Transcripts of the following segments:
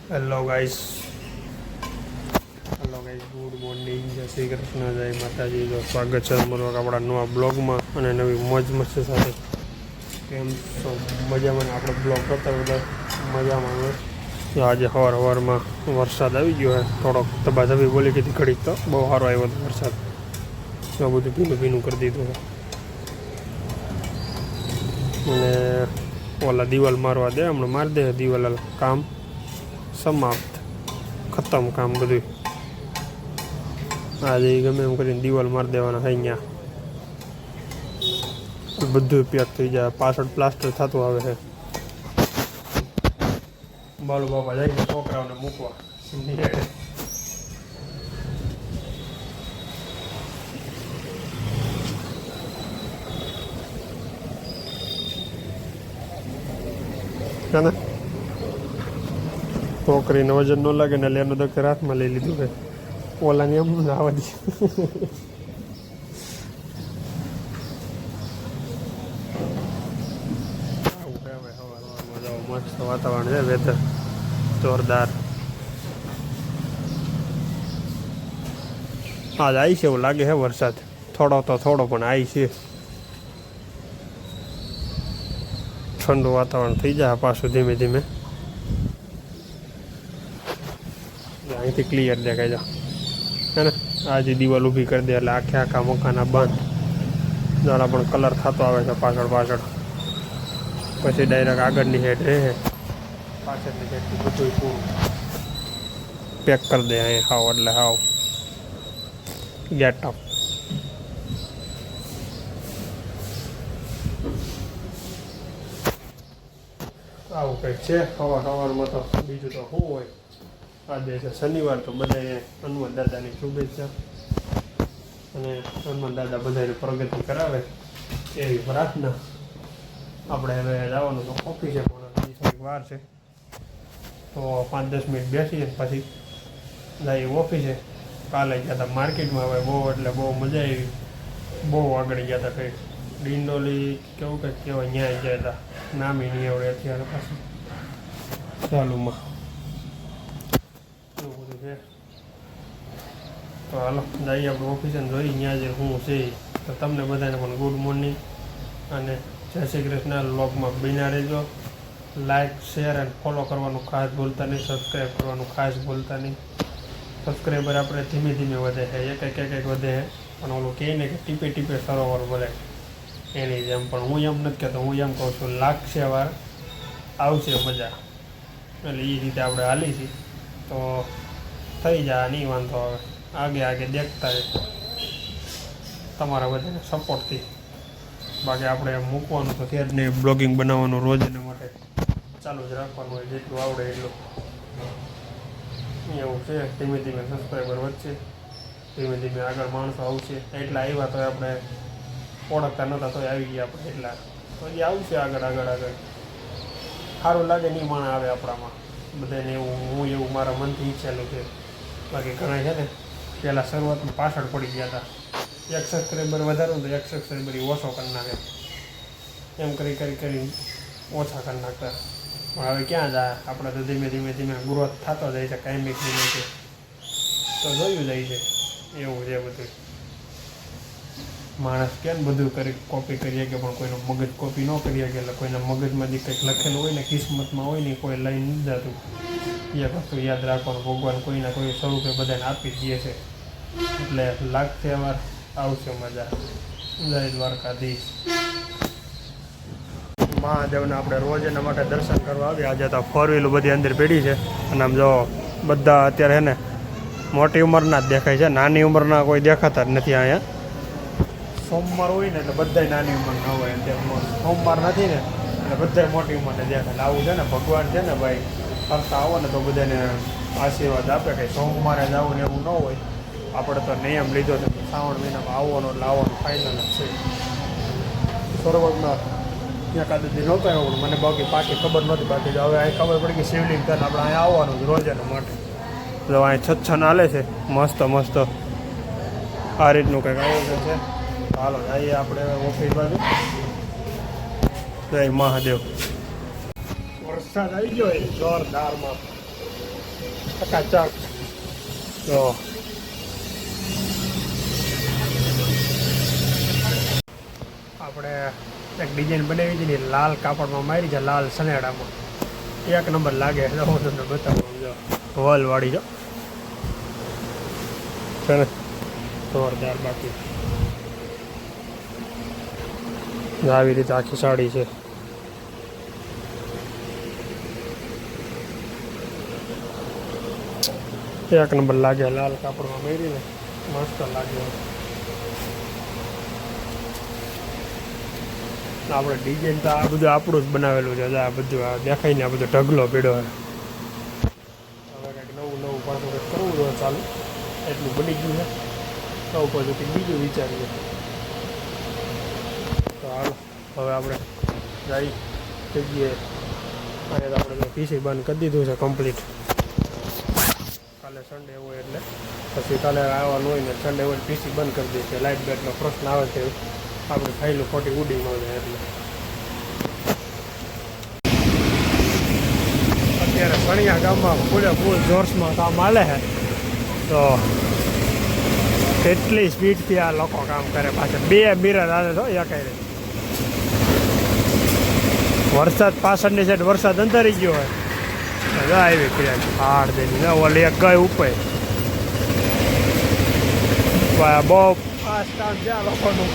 Hello guys good morning, જય શ્રી કૃષ્ણ, જય માતાજી. તો સ્વાગત છે તમારું આપણા નવા બ્લોગમાં અને નવી મોજ મસ્તી સાથે. કેમ છો? મજામાં? આપણે બ્લોગ કરતા બધા મજામાં આવે. તો આજે સવારમાં વરસાદ આવી ગયો છે, થોડોક ધબાધબી બોલી કીધી ઘડીક, તો બહુ સારો આવ્યો હતો વરસાદ. તો બધું ભીનું ભીનું કરી દીધું છે. અને ઓલા દિવાલ મારવા દે, હમણાં મારી દે દિવાલ, કામ સમાપ્ત, ખતમ કામ બધું. આજે ગમે એમ કરીને દિવાલ મારી દેવાના થઈ ગયા, બધું પેક થઈ જાય. પાછળ પ્લાસ્ટર થતું આવે છે. બાલુ બાપા જાય છોકરાઓને મૂકવા. છોકરીને વજન ન લાગે ને એટલે એનું દખતર હાથમાં લઈ લીધું છે. ઓલાની એમ આવવા દે. મસ્ત વાતાવરણ છે, વેધર જોરદાર. આજ આવી છે એવું લાગે છે વરસાદ, થોડો તો થોડો પણ આવી છે. ઠંડુ વાતાવરણ થઈ જાય પાછું ધીમે ધીમે. અહીંથી ક્લિયર દેખાય જાય હે ને. આજે દિવાલ ઊભી કરી દે એટલે આખે આખા મકાના બંધ. જરા પણ કલર થતો આવે છે પાછળ પાછળ. પછી ડાયરેક્ટ આગળની સાઈડ રહે, પાછળની સાઈડથી બધું પૂરું પેક કરી દે અહીં હાવ એટલે હાવ ગેટ અપ. આવું કંઈક છે સવારમાં. તો બીજું તો શું હોય. આજે છે શનિવાર, તો બધાએ હનુમાન દાદાની શુભેચ્છા. અને હનુમાન દાદા બધાને પ્રગતિ કરાવે એવી પ્રાર્થના. આપણે હવે જવાનું તો ઓફિસે, પણ થોડીક વાર છે, તો 5-10 મિનિટ બેસીએ પછી જઈએ ઓફિસે. કાલે ગયા હતા માર્કેટમાં, હવે બહુ એટલે બહુ મજા આવી. બહુ આગળ ગયા હતા, કંઈક ડિંડોલી કેવું કંઈક કહેવાય, ન્યાય ગયા હતા. નામી નહીં આવડે અત્યારે પાછું ચાલુમાં એવું બધું છે. તો હાલો જઈએ આપણે ઓફિસે જોઈ ત્યાં જે શું છે. તો તમને બધાને પણ ગુડ મોર્નિંગ અને જય શ્રી કૃષ્ણ. વ્લોગમાં બન્યા રહેજો. લાઇક, શેર અને ફોલો કરવાનું ખાસ ભૂલતા નહીં. સબસ્ક્રાઈબ કરવાનું ખાસ ભૂલતા નહીં. સબસ્ક્રાઈબર આપણે ધીમે ધીમે વધે છે, એક એક વધે છે. પણ ઓલું કહે ને કે ટીપે ટીપે સરોવર ભરે, એની જેમ. પણ હું એમ નથી કહેતો, હું એમ કહું છું લાગશે વાર, આવશે મજા. એટલે એ રીતે આપણે હાલી છીએ તો થઈ જાય, નહીં વાંધો આવે. આગે આગે દેખતા રહે તમારા બધાને સપોર્ટથી. બાકી આપણે મૂકવાનું તો ખેર નહીં, બ્લોગિંગ બનાવવાનું રોજને માટે ચાલુ જ રાખવાનું હોય, જેટલું આવડે એટલું. એવું છે. ધીમે ધીમે સબસ્ક્રાઈબર વધશે, ધીમે ધીમે આગળ માણસો આવશે. એટલા આવ્યા તો આપણે ઓળખતા નહોતા, તો આવી ગયા આપણે. એટલા હજી આવશે આગળ આગળ આગળ. સારું લાગે નહીં માણસ આવે આપણામાં બધાને, એવું હું એવું મારા મનથી ઈચ્છેલું છે. બાકી ઘણા છે ને પહેલાં શરૂઆતમાં પાછળ પડી ગયા હતા. એક સબસ્ક્રાઈબર વધારવું તો એક સબસ્ક્રાઈબર ઓછો કરી નાખે, એમ કરી ઓછા કરી નાખતા. પણ હવે ક્યાં જાય, આપણે તો ધીમે ધીમે ધીમે ગ્રોથ થતો જાય છે, કાયમિક ધીમે છે. તો જોયું જાય છે એવું છે બધું. માણસ કેમ બધું કરી કોપી કરીએ કે, પણ કોઈનું મગજ કોપી ન કરીએ કે. એટલે કોઈના મગજમાંથી કંઈક લખેલું હોય ને, કિસ્મતમાં હોય ને, કોઈ લઈ નથી જતું. એ વસ્તુ યાદ રાખવાનું, ભગવાન કોઈના કોઈ સ્વરૂપે બધાને આપી જ દે છે. એટલે લાગશે વાર, આવશે મજા. જય દ્વારકાધીશ. મહાદેવને આપણે રોજ એના માટે દર્શન કરવા આવીએ. આજે તો 4 વ્હીલ બધી અંદર પડી છે. અને આમ જો બધા અત્યારે છે ને મોટી ઉંમરના જ દેખાય છે, નાની ઉંમરના કોઈ દેખાતા જ નથી અહીંયા. સોમવાર હોય ને એટલે બધા નાની ઉંમરના હોય. અત્યારે સોમવાર નથી ને એટલે બધા મોટી ઉંમરને દેખાય. આવું છે ને, ભગવાન છે ને ભાઈ, ફરતા આવો ને તો બધાને આશીર્વાદ આપે કે સોમવારે જ આવું ને એવું ન હોય. આપણે તો નિયમ લીધો છે કે શ્રાવણ મહિનામાં આવવાનો એટલે આવવાનું ફાઇનલ જ છે. સરોવરમાં એકાદી નહોતો આવ્યો, મને બાકી પાકી ખબર નહોતી. બાકી હવે અહીં ખબર પડી કે શિવલિંગ કરીને આપણે અહીંયા આવવાનું જ રોજાના માટે. તો અહીં છચ્છન હાલે છે મસ્ત મસ્ત. આ રીતનું કંઈક આયોજન છે. હાલો જઈએ આપણે ઓફિસ બાજુ. જય મહાદેવ. વરસાદ આવી ગયો જોરદારમાં. ચકાચક. તો આપણે એક ડિઝાઇન બનાવી હતી ને લાલ કાપડમાં મારી છે, લાલ સનેડામાં, એક નંબર લાગે. હું તમને બતાવું, જો વલવાળી જો છે ને, જોરદાર. બાકી આવી રીતે આખી સાડી છે. એક નંબર લાગે, લાલ કાપડમાં મેરી ને મસ્ત લાગે. આપણે ડિઝાઇન તો આ બધું આપણું જ બનાવેલું છે. આ બધું આ દેખાય ને, આ બધો ઢગલો પીડ્યો છે. હવે કંઈક નવું પાછું કંઈક કરવું જોઈએ ચાલુ. એટલું બની ગયું છે, નવું પાછું કંઈક બીજું વિચારીએ. તો હાલો હવે આપણે જઈ જગ્યાએ. અને આપણે પીસી બંધ કરી દીધું છે કમ્પ્લીટ. કાલે સન્ડે હોય એટલે પછી કાલે આવવાનું હોય ને, સન્ડે હોય પીસી બંધ કરી દઈએ. લાઇટ બેટનો પ્રશ્ન આવે છે, આપણે ફાઇલો ખોટી ઉડી ન જાય એટલે. અત્યારે સણિયા ગામમાં પૂરેપૂર જોશમાં કામ હાલે છે. તો કેટલી સ્પીડથી આ લોકો કામ કરે. પાછળ 2 મિરર આવે તો એકાઈ. વરસાદ પાછળની સાઈડ વરસાદ અંધારી ગયો હોય આવી ક્રિયા હાડ દેની ને ઓલી એક ગઈ ઉપર બહુ આ સ્ટાફ જ્યાં લોકોનું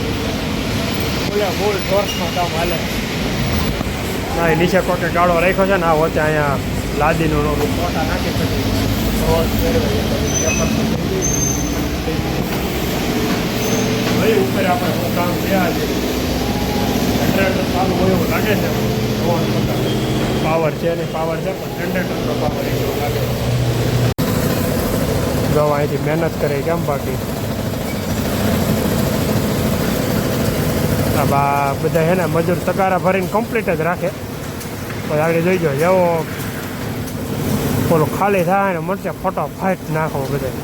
બોલે ફૂલ જોશમાં કામ હાલે. ના એ નીચે કોકે ગાળો રાખ્યો છે ને, આ વચ્ચે અહીંયા લાદીનું ફોટા નાખી શકે. ભાઈ ઉપર આપણે શું કામ થયા છે, જનરેટર ચાલુ હોય એવું લાગે છે. પાવર છે ને, પાવર છે પણ જનરેટરનો પાવર એવું લાગે. જો અહીંથી મહેનત કરે કેમ. બાકી આ બધા છે ને મજૂર તગારા ભરીને કમ્પ્લીટ જ રાખે. પછી આગળ જોઈ જાઓ, જેવો પેલું ખાલી થાય ને મળશે ફટાફટ નાખો બધા.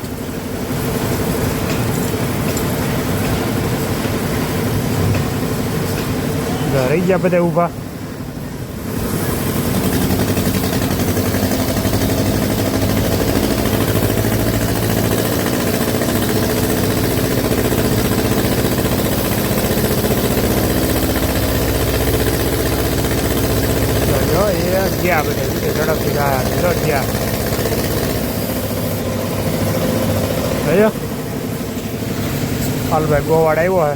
રહી ગયા બધા ઊભા. ગયા બધા ઝડપથી ગયા ગયા. હાલભાઈ ગોવાડ આવ્યો હે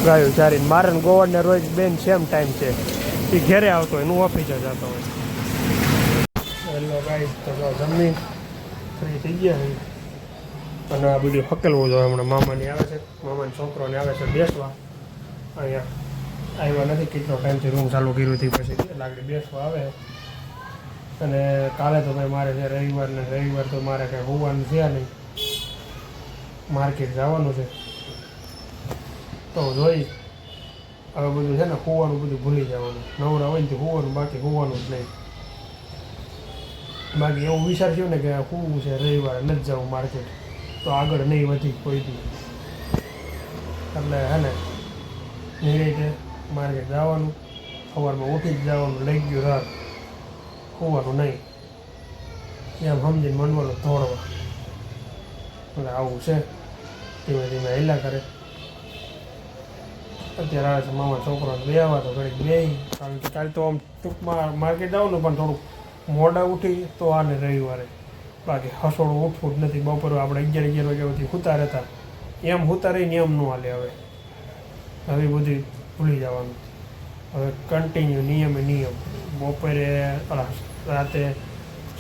ગાયું ચારીને. મારે ને ગોવાડને રોજ બેન સેમ ટાઈમ છે. એ ઘેરે આવતો હોય, હું ઓફિસે જતો હોય. હેલો ગાઈસ, તો જમી ફ્રી થઈ ગયા છે. અને આ બધું હકેલવું જોઈએ. હમણાં મામાની આવે છે, મામાના છોકરોને આવે છે બેસવા. અહીંયા આવ્યા નથી, કેટલો ટાઈમથી રૂમ ચાલુ કર્યું હતી. પછી લાગડી બેસવા આવે. અને કાલે તો ભાઈ મારે છે રવિવાર તો મારે કંઈ હોવાનું છે નહીં, માર્કેટ જવાનું છે. તો જોઈ હવે બધું છે ને હોવાનું બધું ભૂલી જવાનું. નવરા હોય ને તો હોવાનું, બાકી હોવાનું જ નહીં. બાકી એવું વિચારશું ને કે હોવું છે રવિવારે નથી જવું માર્કેટ, તો આગળ નહીં વધી કોઈથી. એટલે હે ને નિરાંતે માર્કેટ જવાનું, સવારમાં ઉઠી જ જવાનું, લઈ ગયું રાત હોવાનું નહીં. એમ સમજીને મનવાનું દોડવા. એટલે આવું છે, ધીમે ધીમે હેલા કરે. અત્યારે આવે છે મામા છોકરાને બે આવવા, તો ઘડીક બે. કારણ કે કાલે તો આમ ટૂંકમાં માર્કેટ જવાનું પણ થોડુંક મોડા ઉઠી તો આને રવિવારે. બાકી હસોડું ઉઠવું જ નથી. બપોરે આપણે 11 વાગ્યા સુધી સૂતા રહેતા, એમ સૂતા રહીને એમ ન હાલે. હવે બધી ભૂલી જવાનું. હવે કન્ટિન્યુ નિયમ. બપોરે રાતે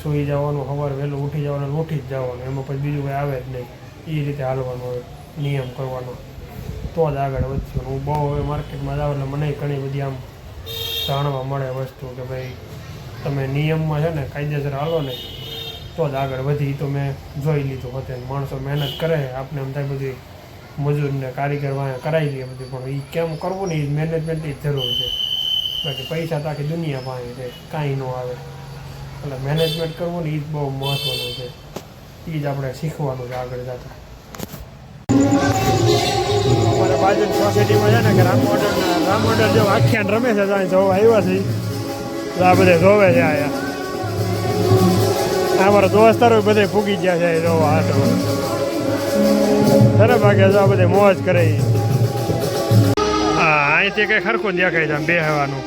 સૂઈ જવાનું, સવારે વહેલું ઉઠી જવાનું, ઉઠી જ જવાનું. એમાં પછી બીજું કંઈ આવે જ નહીં. એ રીતે હાલવાનું. હવે નિયમ કરવાનો તો જ આગળ વધશું. હું બહુ હવે માર્કેટમાં જાઉં એટલે મને ઘણી બધી આમ જાણવા મળે વસ્તુ કે ભાઈ તમે નિયમમાં છે ને કાયદેસર હાલો ને તો જ આગળ વધી. તો મેં જોઈ લીધું હોતે. માણસો મહેનત કરે, આપણે એમ થાય બધી મજૂરને કારીગર કરાવી દઈએ બધું, પણ એ કેમ કરવું ને એ મેનેજમેન્ટની જરૂર છે. બાકી પૈસા તો આખી દુનિયા પાસે છે, કાંઈ ન આવે. એટલે મેનેજમેન્ટ કરવું ને એ જ બહુ મહત્ત્વનું છે. એ જ આપણે શીખવાનું છે આગળ જતાં. અમારે બાજુની સોસાયટીમાં છે ને કે રામ મોડલ જો આખ્યાન રમે છે, ત્યાં જોવા આવ્યા છે. આ બધે જોવે છે. અહીંયા અમારા દોસ્તારો બધે ફૂગી ગયા છે જો આટો તને ભાગે જો બધે મોજ કરે હા અહીંથી કઈ ખરખું દેખાય છે બે હવાનું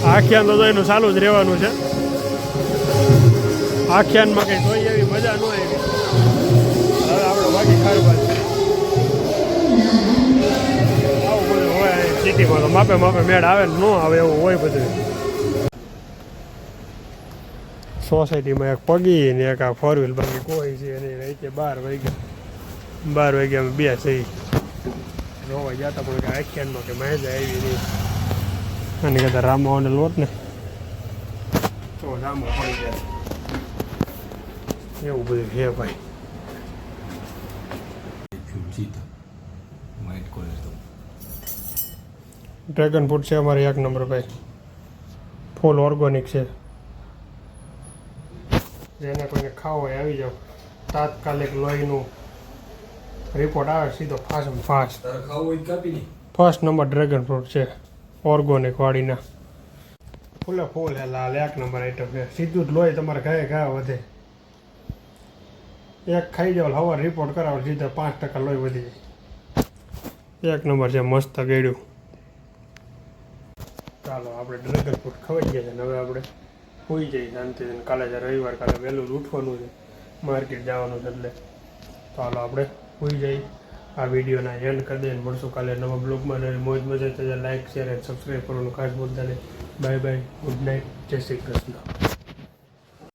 આખ્યાન તો એનું ચાલુ જ રહેવાનું છે આખ્યાનમાં કંઈ જોઈ એવી મજા ન આવી હવે આપણે બાકી કારવાર આવું બધું હોય સિટીમાં તો માપે માપે મેળ આવે ને ન આવે એવું હોય બધું સોસાયટીમાં એક પગી ને એક આ ફોર વ્હીલ બાકી કોઈ છે નહીં રાતે 12 વાગ્યા બે થઈ રોવા જતા પણ કે આખ્યાનમાં કે મજા આવી નહીં અને કદાચ રામાવાને લોટ ને તો રામો પડી જાય એવું બધું છે ભાઈ ડ્રેગન ફ્રૂટ છે અમારે 1 નંબર ભાઈ ફૂલ ઓર્ગેનિક છે જેને કોઈને ખાવો હોય આવી જાઓ તાત્કાલિક લોહીનું રિપોર્ટ આવે સીધો fast first number dragon fruit છે ઓર્ગેનિક વાળીના ફૂલે ફૂલ હે લાલ 1 નંબર આઈટમ છે સીધું જ લોહી તમારે ઘા વધે એક ખાઈ જાવ હવા રિપોર્ટ કરાવો સીધા 5% લોહી વધી જાય 1 નંબર છે મસ્ત ગળ્યું ચાલો આપણે ડ્રેગન ફ્રૂટ ખવાઈ ગયા છે ને હવે આપણે હોઈ જઈએ શાંતિથી કાલે છે રવિવાર કાલે વહેલું ઉઠવાનું છે માર્કેટ જવાનું છે એટલે ચાલો આપણે હોઈ જઈએ આ વિડીયોના એન્ડ કરી દઈને મળશું કાલે નવા બ્લોગમાં મોજ મજા તો લાઈક શેર અને સબસ્ક્રાઈબ કરવાનું ખાસ ભૂલતા નહીં બાય બાય ગુડ નાઇટ જય શ્રી કૃષ્ણ